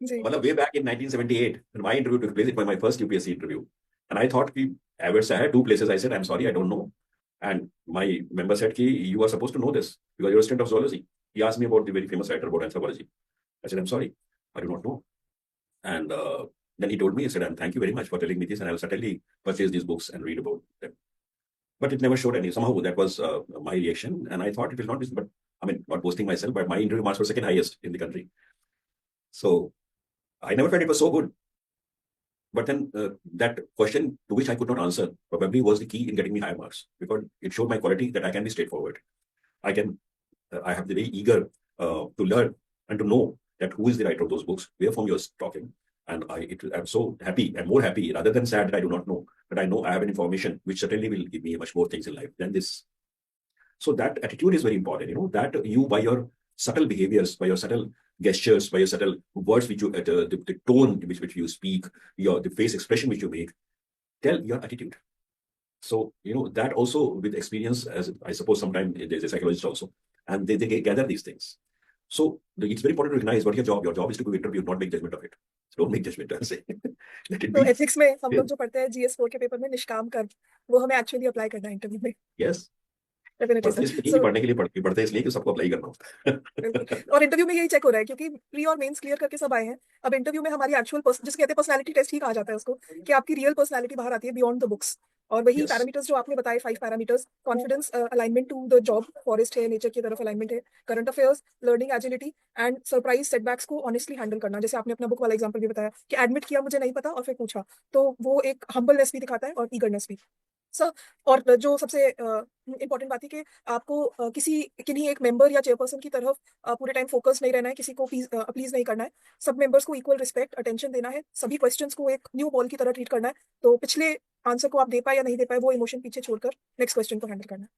जी। मतलब way back in 1978, when my interview took place, it was my first UPSC interview. And I thought, ki, I was, I had two places. I said, I'm sorry, I don't know. And my member said, ki, you are supposed to know this because you're a student of zoology. He asked me about the very famous writer about anthropology. I said, I'm sorry, I do not know. And then he told me, he said, thank you very much for telling me this, and I will certainly purchase these books and read about them. But it never showed any. Somehow that was my reaction. And I thought it will not be, but I mean, not boasting myself, but my interview marks were second highest in the country. So I never felt it was so good. But then that question to which I could not answer probably was the key in getting me higher marks because it showed my quality that I can be straightforward. I can, I have the very eager to learn and to know that who is the writer of those books, where from you're talking. And I'm so happy and more happy rather than sad that I do not know, but I know I have an information which certainly will give me much more things in life than this. So that attitude is very important, that you, by your subtle behaviors, by your subtle gestures, by your subtle words, which you, the tone in which you speak, the face expression which you make, tell your attitude. So, that also with experience, as I suppose sometimes there's a psychologist also, and they gather these things. So it's very important to recognize what your job. Your job is to do interview, not make judgment of it. So don't make judgment. I'll say, let it तो be. Ethics में हम लोग जो पढ़ते हैं GS 4 के paper में निष्काम कर्म, वो हमें एक्चुअली अप्लाई करना है इंटरव्यू में। Yes. डेफिनेटली पढ़ते सर। इसलिए नहीं कि सो पढ़ने के लिए पढ़ते इसलिए कि सबको अप्लाई करना होता है। बिल्कुल, और इंटरव्यू में यही चेक हो रहा है क्योंकि प्री और मेंस क्लियर करके सब आए हैं। अब इंटरव्यू में हमारी एक्चुअल जिसे कहते हैं पर्सनालिटी टेस्ट ही कहा जाता है उसको, कि आपकी रियल पर्सनालिटी बाहर आती है बियॉन्ड द बुक्स। और वही Yes. पैरामीटर्स जो आपने बताए 5 parameters, confidence, alignment to the job, forest है, नेचर की तरफ अलाइनमेंट है, current affairs, learning agility and surprise setbacks को ऑनेस्टली हैंडल करना। जैसे आपने अपना बुक वाला एग्जांपल भी बताया कि एडमिट किया मुझे नहीं पता और फिर पूछा, तो वो एक हम्बलनेस भी दिखाता है और ईगरनेस भी। सर, और जो सबसे इम्पोर्टेंट बात है कि आपको किसी किन्हीं एक मेंबर या चेयरपर्सन की तरफ पूरे टाइम फोकस नहीं रहना है, किसी को प्लीज नहीं करना है। सब मेंबर्स को इक्वल रिस्पेक्ट, अटेंशन देना है, सभी क्वेश्चंस को एक न्यू बॉल की तरह ट्रीट करना है। तो पिछले आंसर को आप दे पाए या नहीं दे पाए, वो इमोशन पीछे छोड़कर नेक्स्ट क्वेश्चन को हैंडल करना है।